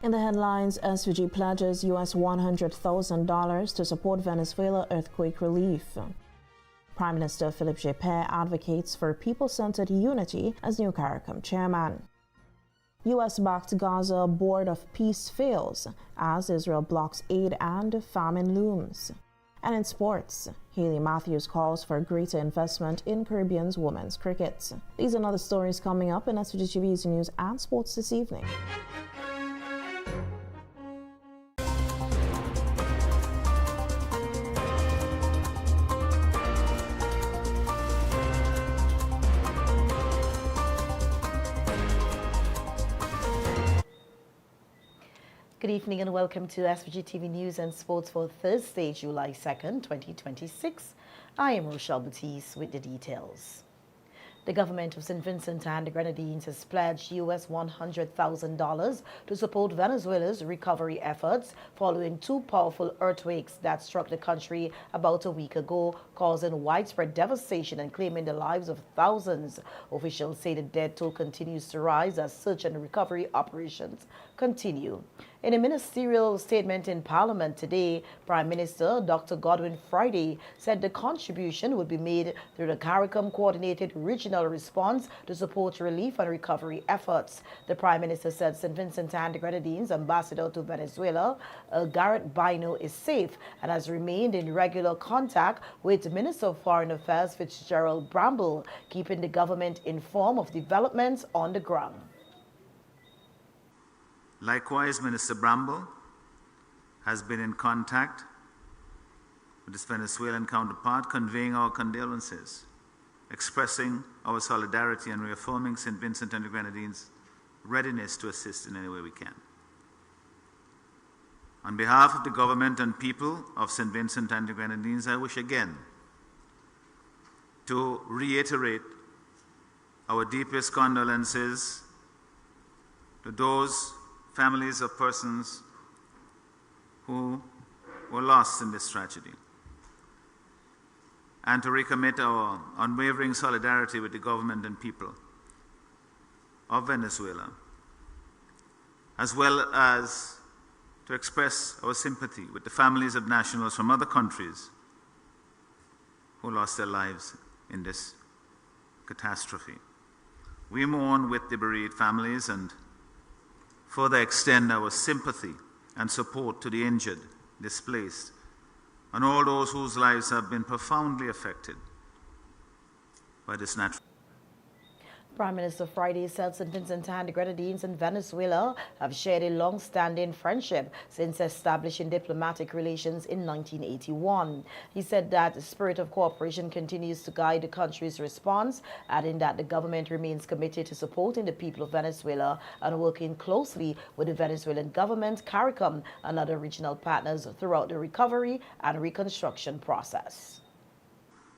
In the headlines, SVG pledges US $100,000 to support Venezuela earthquake relief. Prime Minister Philippe Juppé advocates for people-centered unity as new Caricom chairman. US-backed Gaza Board of Peace fails as Israel blocks aid and famine looms. And in sports, Hayley Matthews calls for greater investment in Caribbean's women's cricket. These and other stories coming up in SVG-TV's news and sports this evening. Good evening and welcome to SVG-TV News and Sports for Thursday, July 2nd, 2026. I am Rochelle Baptiste with the details. The government of St. Vincent and the Grenadines has pledged US $100,000 to support Venezuela's recovery efforts following two powerful earthquakes that struck the country about a week ago, causing widespread devastation and claiming the lives of thousands. Officials say the death toll continues to rise as search and recovery operations continue. In a ministerial statement in Parliament today, Prime Minister Dr. Godwin Friday said the contribution would be made through the Caricom Coordinated Regional Response to support relief and recovery efforts. The Prime Minister said St. Vincent and the Grenadines ambassador to Venezuela, Garrett Bino, is safe and has remained in regular contact with Minister of Foreign Affairs Fitzgerald Bramble, keeping the government informed of developments on the ground. Likewise, Minister Bramble has been in contact with his Venezuelan counterpart, conveying our condolences, expressing our solidarity and reaffirming St. Vincent and the Grenadines' readiness to assist in any way we can. On behalf of the government and people of St. Vincent and the Grenadines, I wish again to reiterate our deepest condolences to those families of persons who were lost in this tragedy, and to recommit our unwavering solidarity with the government and people of Venezuela, as well as to express our sympathy with the families of nationals from other countries who lost their lives in this catastrophe. We mourn with the bereaved families and further extend our sympathy and support to the injured, displaced, and all those whose lives have been profoundly affected by this natural. Prime Minister Friday said St. Vincent and the Grenadines and Venezuela have shared a long-standing friendship since establishing diplomatic relations in 1981. He said that the spirit of cooperation continues to guide the country's response, adding that the government remains committed to supporting the people of Venezuela and working closely with the Venezuelan government, Caricom, and other regional partners throughout the recovery and reconstruction process.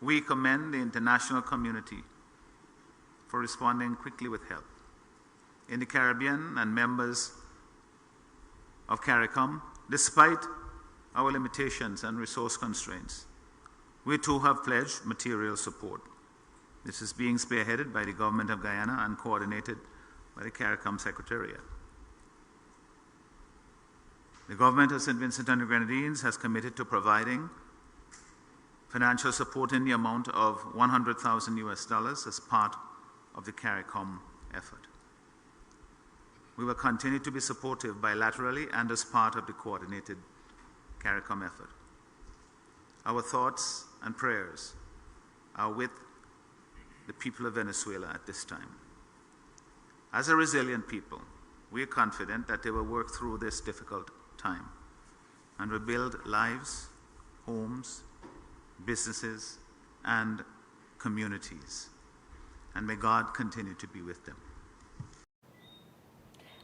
We commend the international community for responding quickly with help. In the Caribbean and members of Caricom, despite our limitations and resource constraints, we too have pledged material support. This is being spearheaded by the government of Guyana and coordinated by the Caricom Secretariat. The government of St. Vincent and the Grenadines has committed to providing financial support in the amount of $100,000 as part of the Caricom effort. We will continue to be supportive bilaterally and as part of the coordinated Caricom effort. Our thoughts and prayers are with the people of Venezuela at this time. As a resilient people, we are confident that they will work through this difficult time and rebuild lives, homes, businesses, and communities. And may God continue to be with them.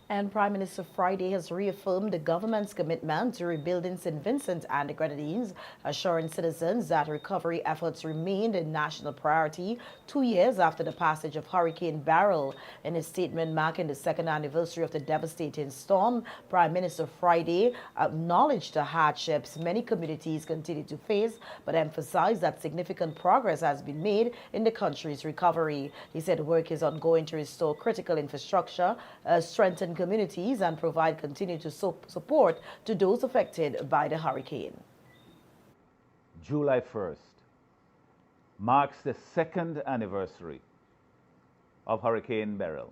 And Prime Minister Friday has reaffirmed the government's commitment to rebuilding St. Vincent and the Grenadines, assuring citizens that recovery efforts remained a national priority 2 years after the passage of Hurricane Beryl. In a statement marking the second anniversary of the devastating storm, Prime Minister Friday acknowledged the hardships many communities continue to face, but emphasized that significant progress has been made in the country's recovery. He said work is ongoing to restore critical infrastructure, strengthen communities and provide continued support to those affected by the hurricane. July 1st marks the second anniversary of Hurricane Beryl.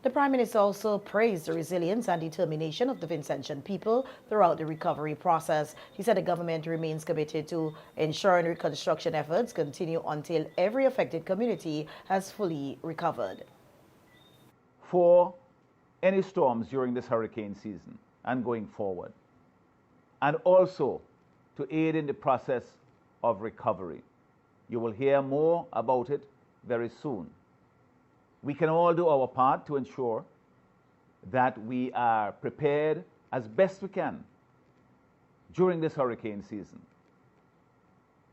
The Prime Minister also praised the resilience and determination of the Vincentian people throughout the recovery process. He said the government remains committed to ensuring reconstruction efforts continue until every affected community has fully recovered. For any storms during this hurricane season and going forward, and also to aid in the process of recovery. You will hear more about it very soon. We can all do our part to ensure that we are prepared as best we can during this hurricane season.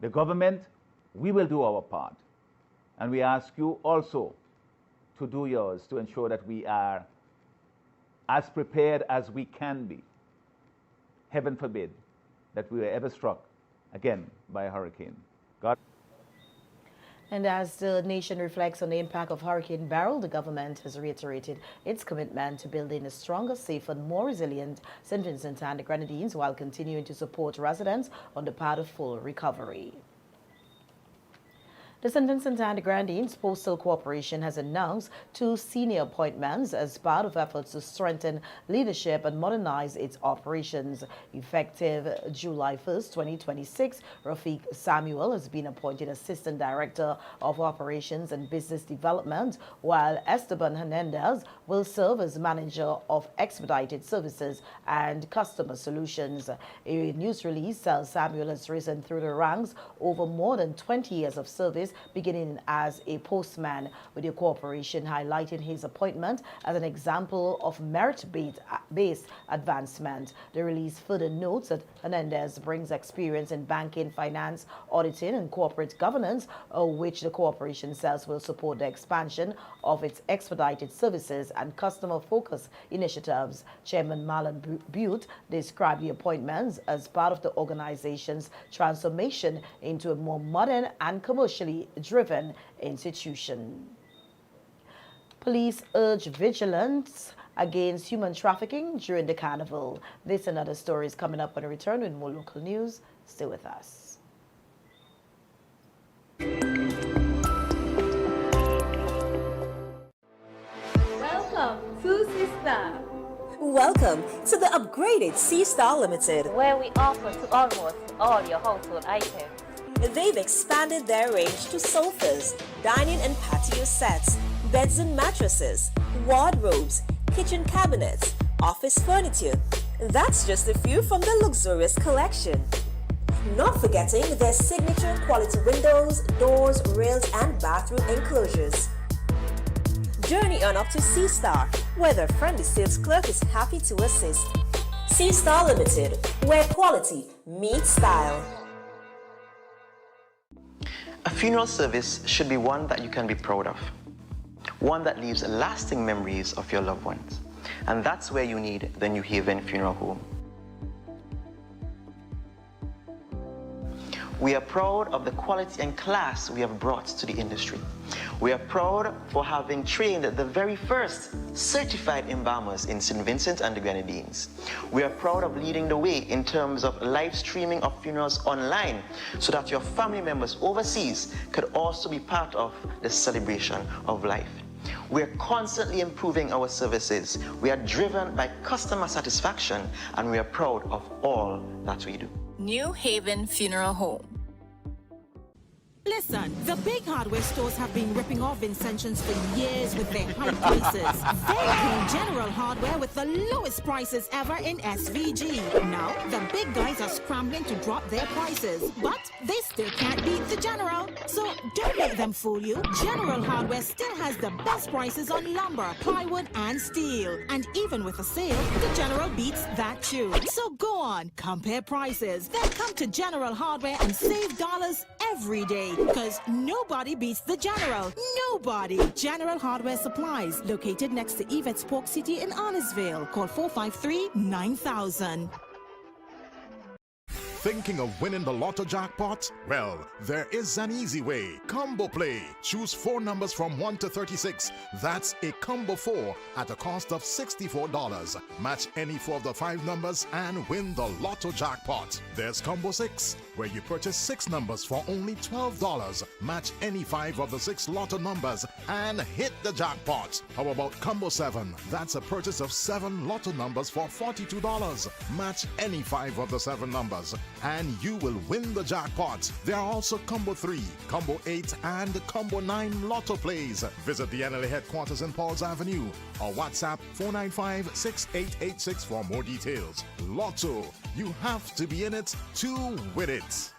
The government, we will do our part, and we ask you also to do yours to ensure that we are as prepared as we can be. Heaven forbid that we were ever struck again by a hurricane. God. And as the nation reflects on the impact of Hurricane Beryl, the government has reiterated its commitment to building a stronger, safer, and more resilient St. Vincent and the Grenadines while continuing to support residents on the path of full recovery. The St. Vincent and the Grenadines Postal Corporation has announced 2 senior appointments as part of efforts to strengthen leadership and modernize its operations. Effective July 1st, 2026, Rafiq Samuel has been appointed Assistant Director of Operations and Business Development, while Esteban Hernandez will serve as Manager of Expedited Services and Customer Solutions. A news release tells Samuel has risen through the ranks over more than 20 years of service, beginning as a postman, with the corporation highlighting his appointment as an example of merit-based advancement. The release further notes that Hernandez brings experience in banking, finance, auditing, and corporate governance, which the corporation says will support the expansion of its expedited services and customer-focused initiatives. Chairman Marlon Butte described the appointments as part of the organization's transformation into a more modern and commercially driven institution. Police urge vigilance against human trafficking during the carnival. This and other stories coming up when we return with more local news. Stay with us. Welcome to Sista. Welcome to the upgraded C-Star Limited, where we offer to almost all your household items. They've expanded their range to sofas, dining and patio sets, beds and mattresses, wardrobes, kitchen cabinets, office furniture. That's just a few from the luxurious collection. Not forgetting their signature quality windows, doors, rails, and bathroom enclosures. Journey on up to C-Star, where their friendly sales clerk is happy to assist. C-Star Limited, where quality meets style. A funeral service should be one that you can be proud of, one that leaves lasting memories of your loved ones. And that's where you need the New Haven Funeral Home. We are proud of the quality and class we have brought to the industry. We are proud for having trained the very first certified embalmers in St. Vincent and the Grenadines. We are proud of leading the way in terms of live streaming of funerals online so that your family members overseas could also be part of the celebration of life. We're constantly improving our services. We are driven by customer satisfaction, and we are proud of all that we do. New Haven Funeral Home. Listen, the big hardware stores have been ripping off Vincentians for years with their high prices. They came General Hardware with the lowest prices ever in SVG. Now, the big guys are scrambling to drop their prices, but they still can't beat the General. So don't let them fool you. General Hardware still has the best prices on lumber, plywood, and steel. And even with a sale, the General beats that too. So go on, compare prices, then come to General Hardware and save dollars every day. Because nobody beats the General. Nobody. General Hardware Supplies, located next to Yvette's Pork City in Arnesville. Call 453-9000. Thinking of winning the lotto jackpot? Well, there is an easy way. Combo Play. Choose 4 numbers from 1 to 36. That's a combo 4 at a cost of $64. Match any 4 of the 5 numbers and win the lotto jackpot. There's Combo 6, where you purchase 6 numbers for only $12. Match any 5 of the 6 lotto numbers and hit the jackpot. How about Combo 7? That's a purchase of 7 lotto numbers for $42. Match any 5 of the 7 numbers and you will win the jackpot. There are also Combo 3, Combo 8 and Combo 9 lotto plays. Visit the NLA headquarters in Pauls Avenue or WhatsApp 495-6886 for more details. Lotto, you have to be in it to win it.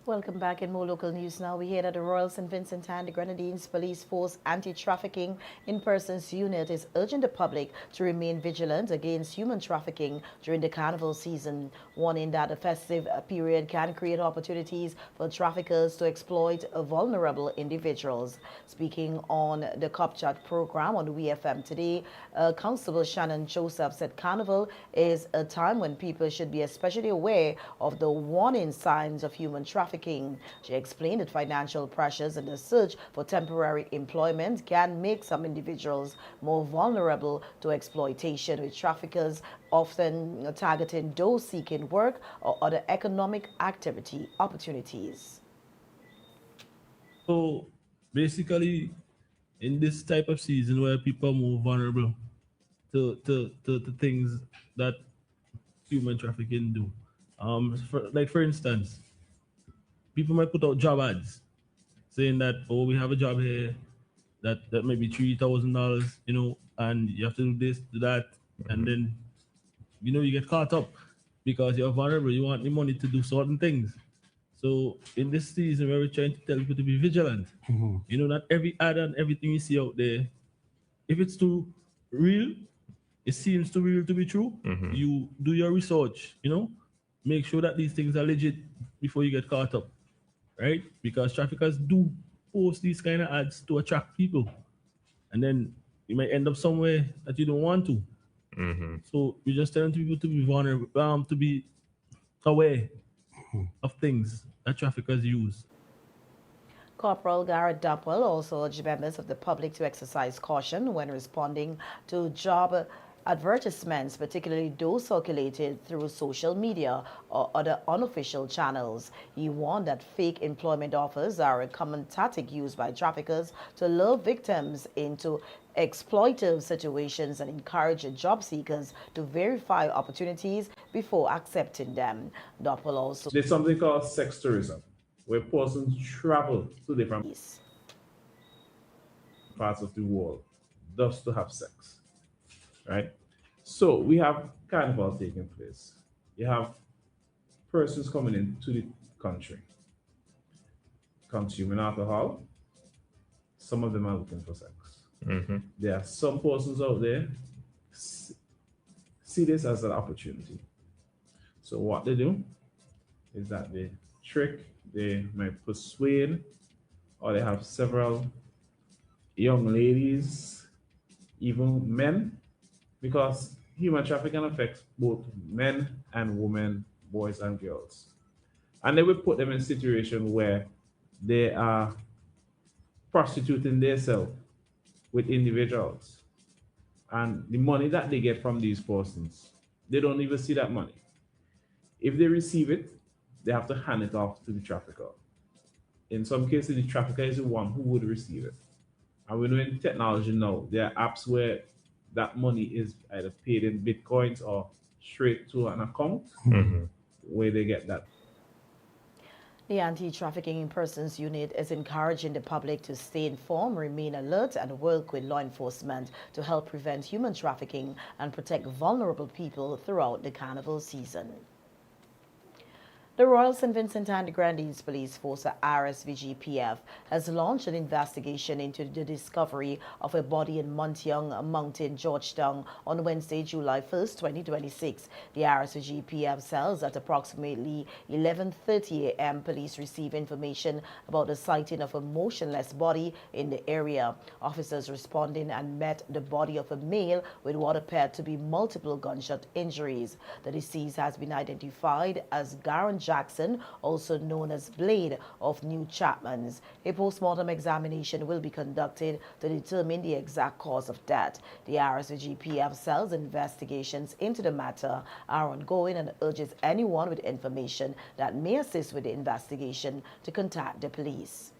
Welcome back. In more local news now, we hear that the Royal St. Vincent and the Grenadines Police Force Anti-Trafficking in Persons Unit is urging the public to remain vigilant against human trafficking during the carnival season, warning that the festive period can create opportunities for traffickers to exploit vulnerable individuals. Speaking on the Cop Chat program on WFM today, Constable Shannon Joseph said carnival is a time when people should be especially aware of the warning signs of human trafficking. She explained that financial pressures and the search for temporary employment can make some individuals more vulnerable to exploitation, with traffickers often targeting those seeking work or other economic activity opportunities. So basically, in this type of season where people are more vulnerable to things that human trafficking do, for instance, people might put out job ads saying that, oh, we have a job here that may be $3,000, and you have to do this, do that, and then, you get caught up because you're vulnerable. You want the money to do certain things. So in this season where we're trying to tell people to be vigilant, not every ad and everything you see out there, if it's too real, it seems too real to be true, you do your research, make sure that these things are legit before you get caught up. Right? Because traffickers do post these kind of ads to attract people. And then you might end up somewhere that you don't want to. So you're just telling people to be vulnerable, to be aware of things that traffickers use. Corporal Garrett Dapple also urged members of the public to exercise caution when responding to job advertisements, particularly those circulated through social media or other unofficial channels. He warned that fake employment offers are a common tactic used by traffickers to lure victims into exploitive situations and encourage job seekers to verify opportunities before accepting them. Doppel also... There's something called sex tourism, where persons travel to different parts of the world just to have sex. Right? So we have carnival taking place. You have persons coming into the country, consuming alcohol. Some of them are looking for sex. There are some persons out there see this as an opportunity. So what they do is that they trick, they might persuade, or they have several young ladies, even men, because human trafficking affects both men and women, boys and girls. And they will put them in a situation where they are prostituting themselves with individuals. And the money that they get from these persons, they don't even see that money. If they receive it, they have to hand it off to the trafficker. In some cases, the trafficker is the one who would receive it. And we know in technology now, there are apps where that money is either paid in Bitcoins or straight to an account where they get that. The Anti-Trafficking in Persons Unit is encouraging the public to stay informed, remain alert, and work with law enforcement to help prevent human trafficking and protect vulnerable people throughout the carnival season. The Royal St. Vincent and the Grenadines Police Force, RSVG-PF, has launched an investigation into the discovery of a body in Montyoung Mountain, Georgetown on Wednesday, July 1st, 2026. The RSVG-PF says at approximately 11:30 a.m. police received information about the sighting of a motionless body in the area. Officers responding and met the body of a male with what appeared to be multiple gunshot injuries. The deceased has been identified as Garon Jackson, also known as Blade, of New Chapmans. A post-mortem examination will be conducted to determine the exact cause of death. The RSVG-PF says investigations into the matter are ongoing and urges anyone with information that may assist with the investigation to contact the police.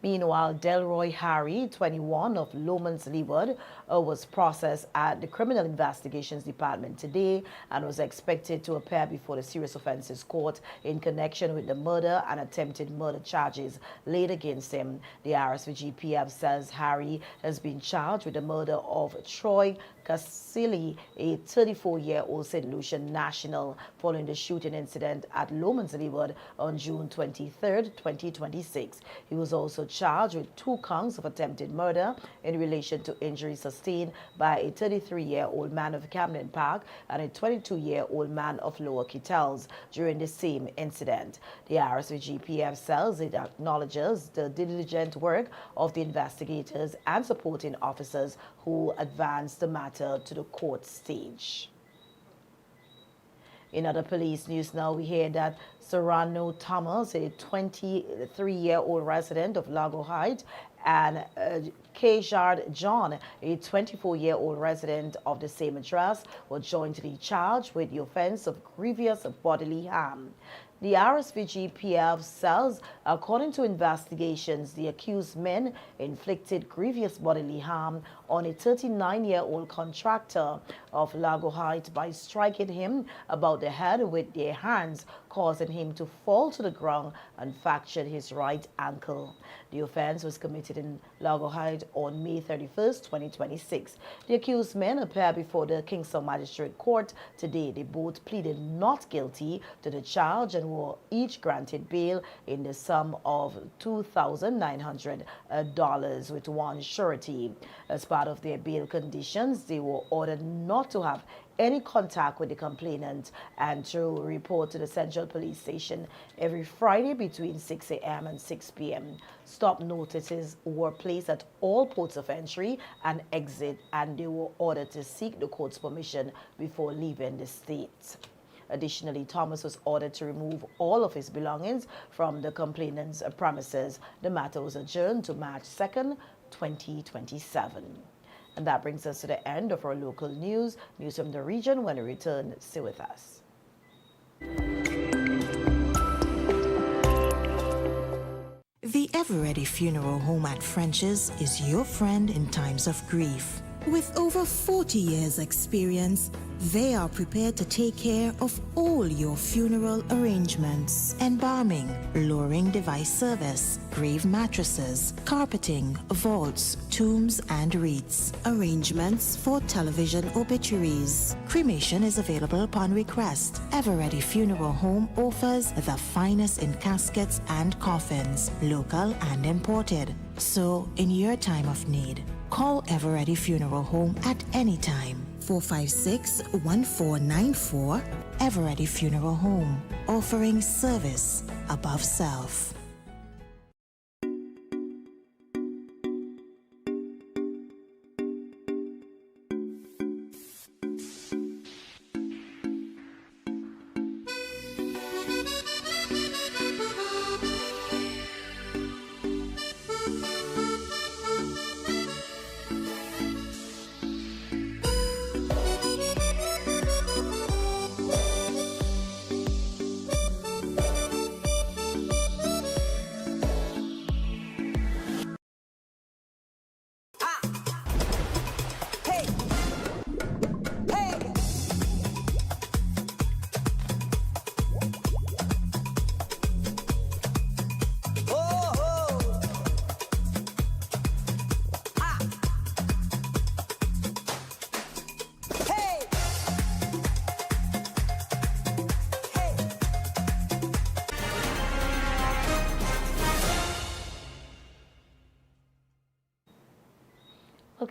Meanwhile, Delroy Harry, 21, of Lomans Leeward, was processed at the Criminal Investigations Department today and was expected to appear before the Serious Offences Court in connection with the murder and attempted murder charges laid against him. The RSVG-PF says Harry has been charged with the murder of Troy Casilli, a 34-year-old St. Lucian national, following the shooting incident at Lomans Leeward on June 23, 2026. He was also charged with 2 counts of attempted murder in relation to injuries sustained by a 33-year-old man of Camden Park and a 22-year-old man of Lower Kittels during the same incident. The RSVG-PF says it acknowledges the diligent work of the investigators and supporting officers who advanced the matter to the court stage. In other police news now, we hear that Serrano Thomas, a 23-year-old resident of Lago Heights, and Kejard John, a 24-year-old resident of the same address, were jointly charged with the offense of grievous bodily harm. The RSVG-PF says, according to investigations, the accused men inflicted grievous bodily harm on a 39-year-old contractor of Lago Heights by striking him about the head with their hands, causing him to fall to the ground and fractured his right ankle. The offense was committed in Lago Heights on May 31st, 2026. The accused men appeared before the Kingston Magistrate Court today. They both pleaded not guilty to the charge and were each granted bail in the sum of $2,900 with one surety. As part of their bail conditions, they were ordered not to have any contact with the complainant and to report to the Central Police Station every Friday between 6 a.m. and 6 p.m. Stop notices were placed at all ports of entry and exit, and they were ordered to seek the court's permission before leaving the state. Additionally, Thomas was ordered to remove all of his belongings from the complainant's premises. The matter was adjourned to March 2nd, 2027. And that brings us to the end of our local news. News from the region. When we return, stay with us. The Ever-Ready Funeral Home at French's is your friend in times of grief. With over 40 years' experience, they are prepared to take care of all your funeral arrangements: embalming, lowering device service, grave mattresses, carpeting, vaults, tombs and wreaths, arrangements for television obituaries. Cremation is available upon request. Ever-Ready Funeral Home offers the finest in caskets and coffins, local and imported. So, in your time of need, call Ever-Ready Funeral Home at any time. 456-1494. Ever-Ready Funeral Home, offering service above self.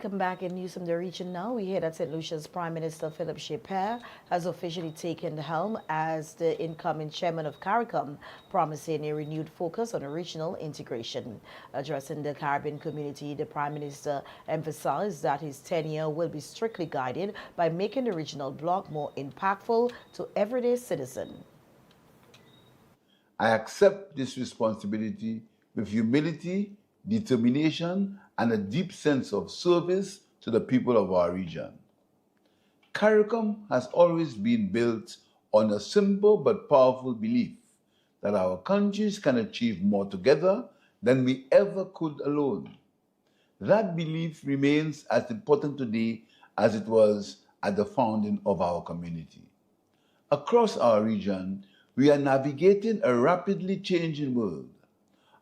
Welcome back in news from the region now. We hear that St. Lucia's Prime Minister Philip Shepard has officially taken the helm as the incoming chairman of Caricom, promising a renewed focus on regional integration. Addressing the Caribbean community, the Prime Minister emphasized that his tenure will be strictly guided by making the regional bloc more impactful to everyday citizens. I accept this responsibility with humility, determination, and a deep sense of service to the people of our region. Caricom has always been built on a simple but powerful belief that our countries can achieve more together than we ever could alone. That belief remains as important today as it was at the founding of our community. Across our region, we are navigating a rapidly changing world.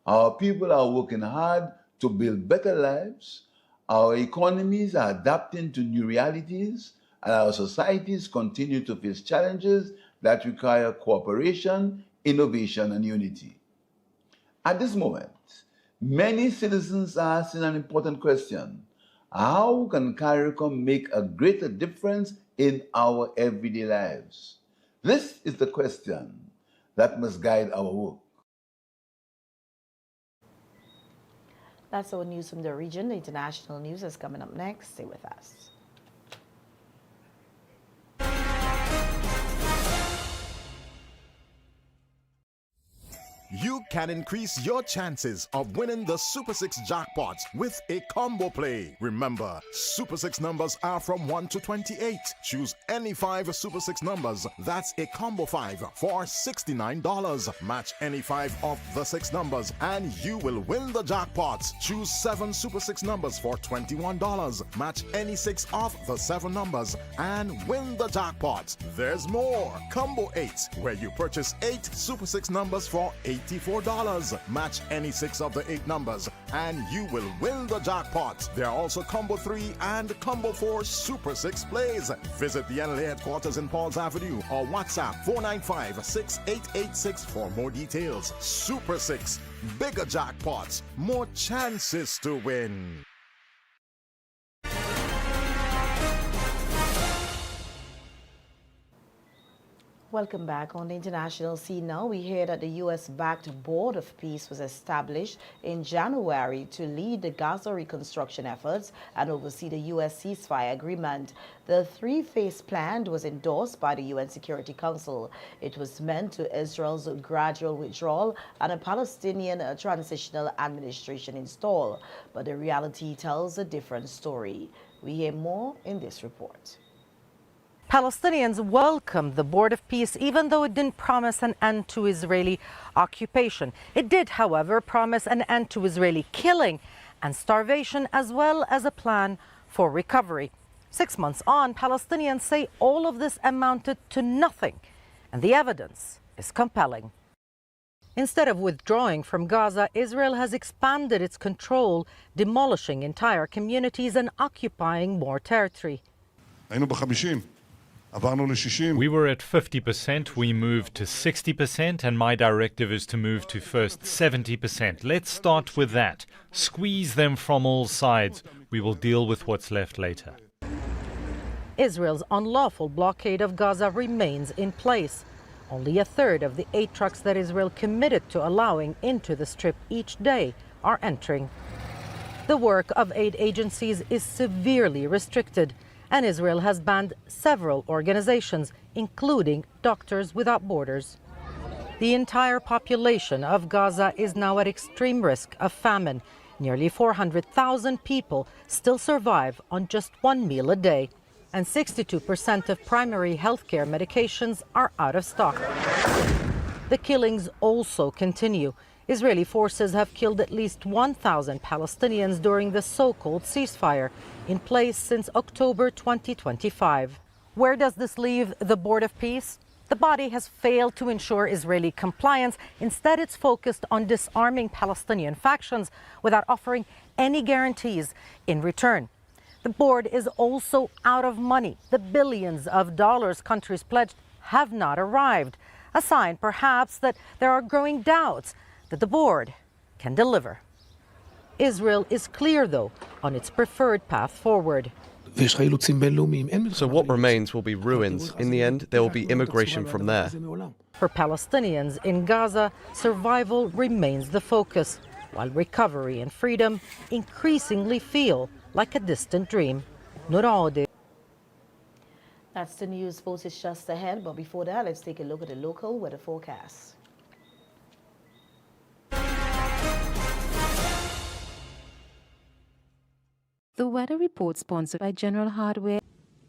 Our people are working hard to build better lives, our economies are adapting to new realities, and our societies continue to face challenges that require cooperation, innovation, and unity. At this moment, many citizens are asking an important question: how can Caricom make a greater difference in our everyday lives? This is the question that must guide our work. That's our news from the region. The international news is coming up next. Stay with us. You can increase your chances of winning the Super 6 jackpots with a combo play. Remember, Super 6 numbers are from 1 to 28. Choose any 5 Super 6 numbers. That's a combo 5 for $69. Match any 5 of the 6 numbers and you will win the jackpots. Choose 7 Super 6 numbers for $21. Match any 6 of the 7 numbers and win the jackpots. There's more. Combo 8, where you purchase 8 Super 6 numbers for $84. Match any 6 of the 8 numbers and you will win the jackpot. There are also Combo 3 and Combo 4 Super 6 plays. Visit the NLA headquarters in Pauls Avenue or WhatsApp 495-6886 for more details. Super 6, bigger jackpots, more chances to win. Welcome back. On the international scene now, we hear that the U.S.-backed Board of Peace was established in January to lead the Gaza reconstruction efforts and oversee the U.S. ceasefire agreement. The three-phase plan was endorsed by the UN Security Council. It was meant to Israel's gradual withdrawal and a Palestinian transitional administration install. But the reality tells a different story. We hear more in this report. Palestinians welcomed the Board of Peace, even though it didn't promise an end to Israeli occupation. It did, however, promise an end to Israeli killing and starvation, as well as a plan for recovery. 6 months on, Palestinians say all of this amounted to nothing, and the evidence is compelling. Instead of withdrawing from Gaza, Israel has expanded its control, demolishing entire communities and occupying more territory. We were at 50%, we moved to 60%, and my directive is to move to first 70%. Let's start with that. Squeeze them from all sides. We will deal with what's left later. Israel's unlawful blockade of Gaza remains in place. Only a third of the 8 trucks that Israel committed to allowing into the strip each day are entering. The work of aid agencies is severely restricted, and Israel has banned several organizations, including Doctors Without Borders. The entire population of Gaza is now at extreme risk of famine. Nearly 400,000 people still survive on just 1 meal a day, and 62% of primary healthcare medications are out of stock. The killings also continue. Israeli forces have killed at least 1,000 Palestinians during the so-called ceasefire, in place since October 2025. Where does this leave the Board of Peace? The body has failed to ensure Israeli compliance. Instead, it's focused on disarming Palestinian factions without offering any guarantees in return. The board is also out of money. The billions of dollars countries pledged have not arrived, a sign perhaps that there are growing doubts that the board can deliver. Israel is clear, though, on its preferred path forward. So what remains will be ruins. In the end, there will be immigration from there. For Palestinians in Gaza, survival remains the focus, while recovery and freedom increasingly feel like a distant dream. Nurade. That's the news. Sports is just ahead, but before that, let's take a look at the local weather forecast. The weather report sponsored by General Hardware.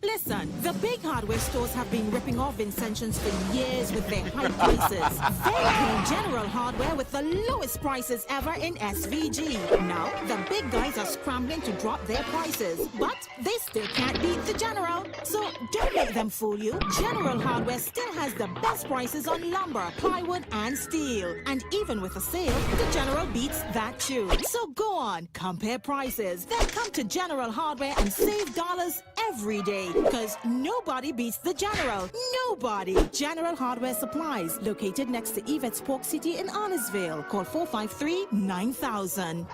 Listen, the big hardware stores have been ripping off Vincentians for years with their high prices. They came General Hardware with the lowest prices ever in SVG. Now, the big guys are scrambling to drop their prices, but they still can't beat the General. So don't let them fool you. General Hardware still has the best prices on lumber, plywood, and steel. And even with a sale, the General beats that too. So go on, compare prices. Then come to General Hardware and save dollars every day. Because nobody beats the General. Nobody. General Hardware Supplies, located next to Yvette's Pork City in Arnesville. Call 453-9000.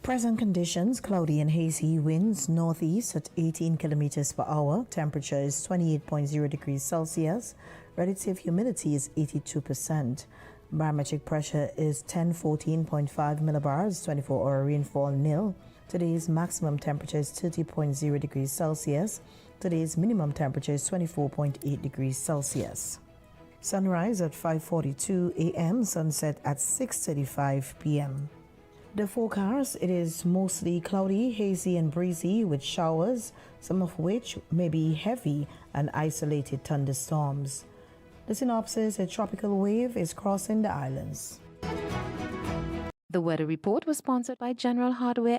Present conditions, cloudy and hazy winds, northeast at 18 kilometers per hour. Temperature is 28.0 degrees Celsius. Relative humidity is 82%. Barometric pressure is 1014.5 millibars, 24-hour rainfall nil. Today's maximum temperature is 30.0 degrees Celsius. Today's minimum temperature is 24.8 degrees Celsius. Sunrise at 5:42 a.m., sunset at 6:35 p.m. The forecast, it is mostly cloudy, hazy and breezy with showers, some of which may be heavy and isolated thunderstorms. The synopsis, a tropical wave is crossing the islands. The weather report was sponsored by General Hardware.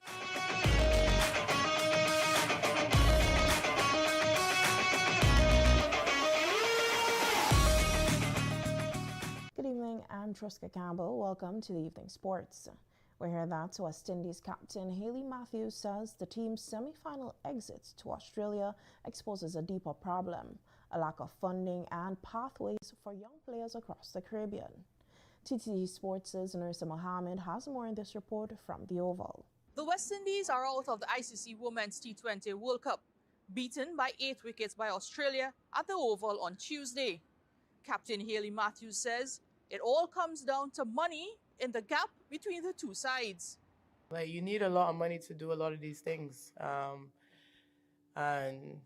Good evening, I'm Truska Campbell. Welcome to the Evening Sports. We hear that West Indies captain Hayley Matthews says the team's semi-final exit to Australia exposes a deeper problem, a lack of funding and pathways for young players across the Caribbean. TTT Sports' Nursa Mohammed has more in this report from the Oval. The West Indies are out of the ICC Women's T20 World Cup, beaten by 8 wickets by Australia at the Oval on Tuesday. Captain Hayley Matthews says it all comes down to money in the gap between the two sides. Like, you need a lot of money to do a lot of these things. And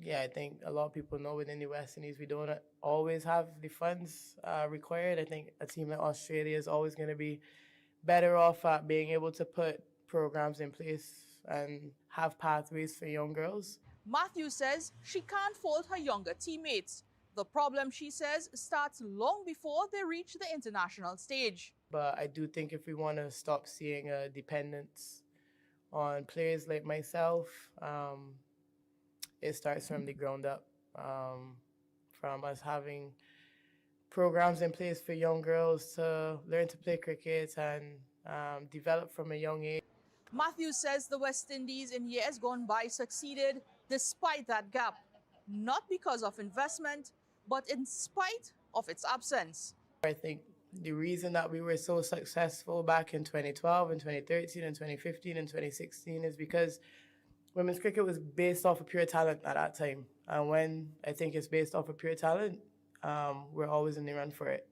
yeah, I think a lot of people know within the West Indies, we don't always have the funds required. I think a team like Australia is always going to be better off at being able to put programs in place and have pathways for young girls. Matthews says she can't fault her younger teammates. The problem, she says, starts long before they reach the international stage. But I do think if we want to stop seeing a dependence on players like myself, it starts from the ground up, from us having programs in place for young girls to learn to play cricket and develop from a young age. Matthews says the West Indies in years gone by succeeded despite that gap, not because of investment, but in spite of its absence. I think the reason that we were so successful back in 2012 and 2013 and 2015 and 2016 is because women's cricket was based off of pure talent at that time. And when I think it's based off of pure talent, we're always in the run for it.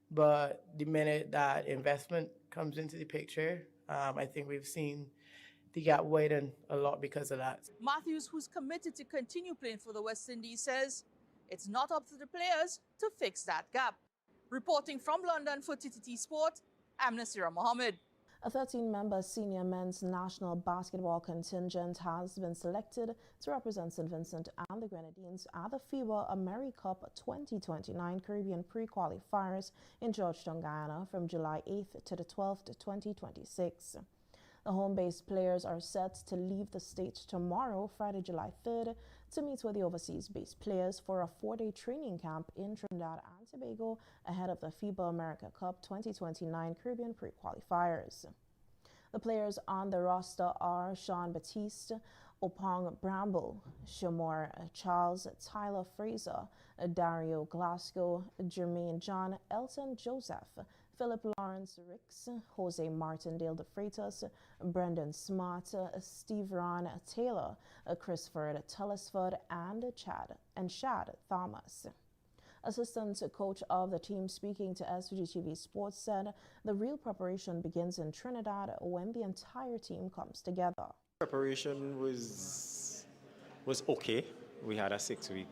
But the minute that investment comes into the picture, I think we've seen the gap widen a lot because of that. Matthews, who's committed to continue playing for the West Indies, says it's not up to the players to fix that gap. Reporting from London for TTT Sport, I'm Nasira Mohammed. A 13-member senior men's national basketball contingent has been selected to represent St. Vincent and the Grenadines at the FIBA AmeriCup 2029 Caribbean pre-qualifiers in Georgetown, Guyana from July 8th to the 12th, 2026. The home-based players are set to leave the state tomorrow, Friday, July 3rd, to meet with the overseas-based players for a 4-day training camp in Trinidad and Tobago ahead of the FIBA America Cup 2029 Caribbean pre-qualifiers. The players on the roster are Sean Batiste, Opong Bramble, Shamor Charles, Tyler Fraser, Dario Glasgow, Jermaine John, Elton Joseph, Philip Lawrence Ricks, Jose Martindale de Freitas, Brendan Smart, Steve Ron Taylor, Christopher Telesford, and Shad Thomas. Assistant coach of the team speaking to SVG-TV Sports said the real preparation begins in Trinidad when the entire team comes together. Preparation was okay. We had a 6-week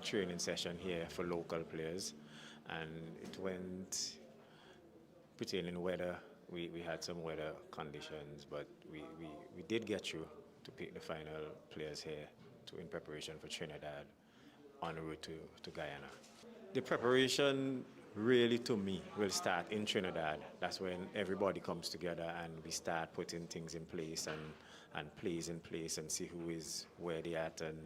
training session here for local players, and it went pertaining weather. We had some weather conditions, but we did get through to pick the final players here in preparation for Trinidad en route to Guyana. The preparation really, to me, will start in Trinidad. That's when everybody comes together and we start putting things in place and plays in place and see who is where they at and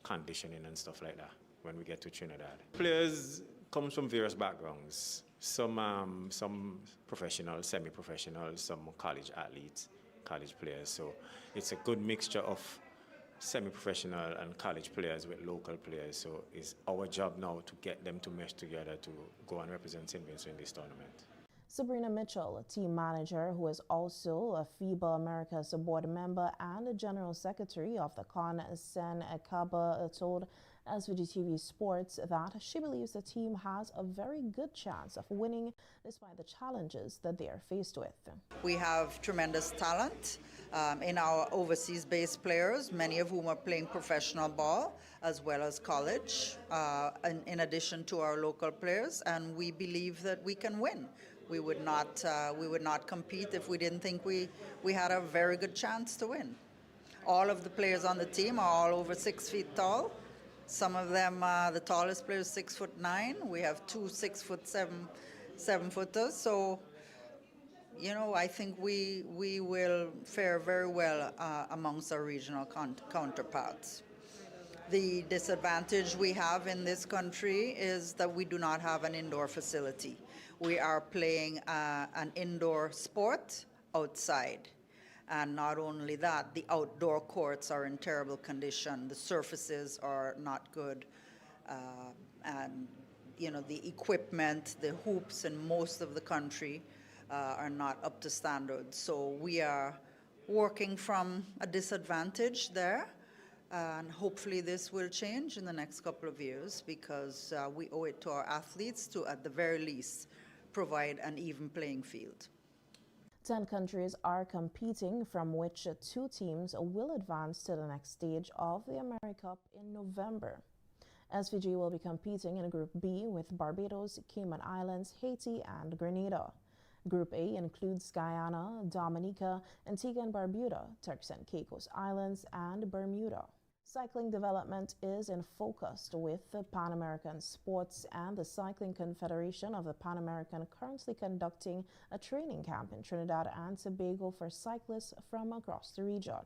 conditioning and stuff like that when we get to Trinidad. Players come from various backgrounds. Some professional, semi-professional, some college athletes, college players. So it's a good mixture of semi-professional and college players with local players. So it's our job now to get them to mesh together to go and represent St. Vincent in this tournament. Sabrina Mitchell, a team manager who is also a FIBA America's board member and a general secretary of the Con Sen Kaba, told SVG-TV Sports that she believes the team has a very good chance of winning despite the challenges that they are faced with. We have tremendous talent in our overseas-based players, many of whom are playing professional ball as well as college, in addition to our local players, and we believe that we can win. We would not compete if we didn't think we had a very good chance to win. All of the players on the team are all over 6 feet tall. Some of them, the tallest player is 6'9". We have 2 7-footers. So, you know, I think we will fare very well amongst our regional counterparts. The disadvantage we have in this country is that we do not have an indoor facility. We are playing an indoor sport outside. And not only that, the outdoor courts are in terrible condition. The surfaces are not good. And, you know, the equipment, the hoops in most of the country are not up to standard. So we are working from a disadvantage there. And hopefully this will change in the next couple of years because we owe it to our athletes to, at the very least, provide an even playing field. 10 countries are competing, from which 2 teams will advance to the next stage of the AmeriCup in November. SVG will be competing in Group B with Barbados, Cayman Islands, Haiti, and Grenada. Group A includes Guyana, Dominica, Antigua and Barbuda, Turks and Caicos Islands, and Bermuda. Cycling development is in focus with the Pan American Sports and the Cycling Confederation of the Pan American currently conducting a training camp in Trinidad and Tobago for cyclists from across the region.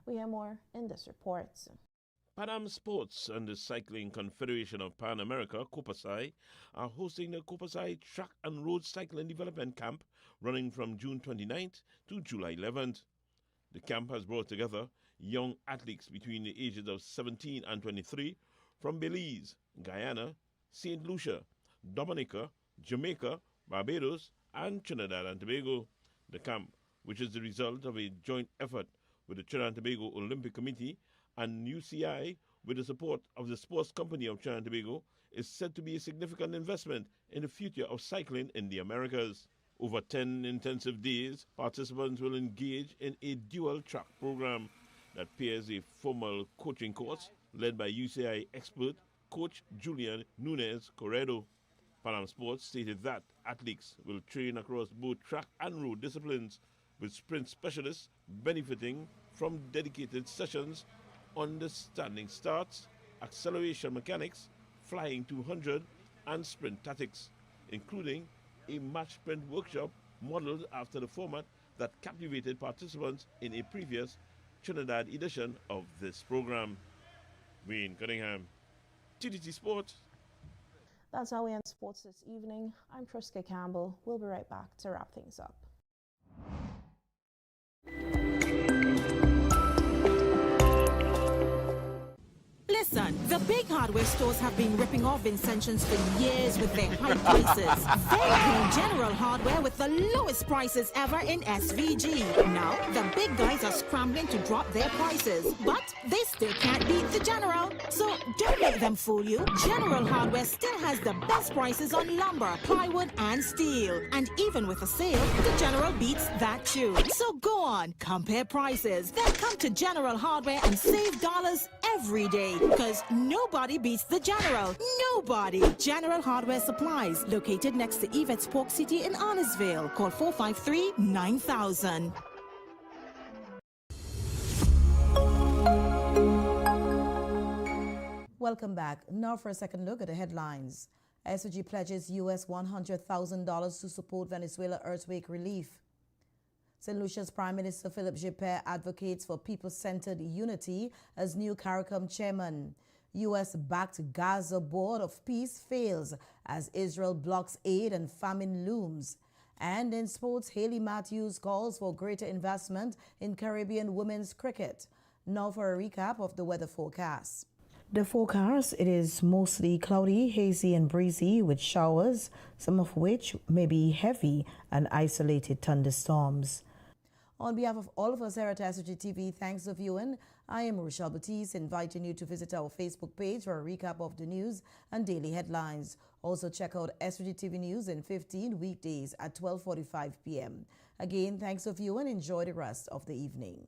We hear more in this report. Pan Am Sports and the Cycling Confederation of Pan America, COPACI, are hosting the COPACI Track and Road Cycling Development Camp running from June 29th to July 11th. The camp has brought together young athletes between the ages of 17 and 23 from Belize, Guyana, St. Lucia, Dominica, Jamaica, Barbados, and Trinidad and Tobago. The camp, which is the result of a joint effort with the Trinidad and Tobago Olympic Committee and UCI with the support of the Sports Company of Trinidad and Tobago, is said to be a significant investment in the future of cycling in the Americas. Over 10 intensive days, participants will engage in a dual-track program that pairs a formal coaching course led by UCI expert coach Julian Nunez Corredo. Pan Am Sports stated that athletes will train across both track and road disciplines, with sprint specialists benefiting from dedicated sessions on the standing starts, acceleration mechanics, flying 200, and sprint tactics, including a match sprint workshop modeled after the format that captivated participants in a previous Trinidad edition of this program. Wayne Cunningham, TDT Sports. That's how we end sports this evening. I'm Triska Campbell. We'll be right back to wrap things up. Listen, the big hardware stores have been ripping off Vincentians for years with their high prices. They came General Hardware with the lowest prices ever in SVG. Now, the big guys are scrambling to drop their prices, but they still can't beat the General. So don't let them fool you. General Hardware still has the best prices on lumber, plywood, and steel. And even with a sale, the General beats that too. So go on, compare prices, then come to General Hardware and save dollars every day. Because nobody beats the General. Nobody. General Hardware Supplies, located next to Yvette's Pork City in Arnesville. Call 453-9000. Welcome back. Now for a second look at the headlines. SVG pledges US $100,000 to support Venezuela earthquake relief. St. Lucia's Prime Minister Philip Gipper advocates for people-centered unity as new Caricom chairman. U.S.-backed Gaza Board of Peace fails as Israel blocks aid and famine looms. And in sports, Hayley Matthews calls for greater investment in Caribbean women's cricket. Now for a recap of the weather forecast. The forecast, it is mostly cloudy, hazy and breezy with showers, some of which may be heavy and isolated thunderstorms. On behalf of all of us here at SVG-TV, thanks for viewing. I am Rochelle Baptiste, inviting you to visit our Facebook page for a recap of the news and daily headlines. Also check out SVG-TV News in 15 weekdays at 12:45 p.m. Again, thanks for viewing. Enjoy the rest of the evening.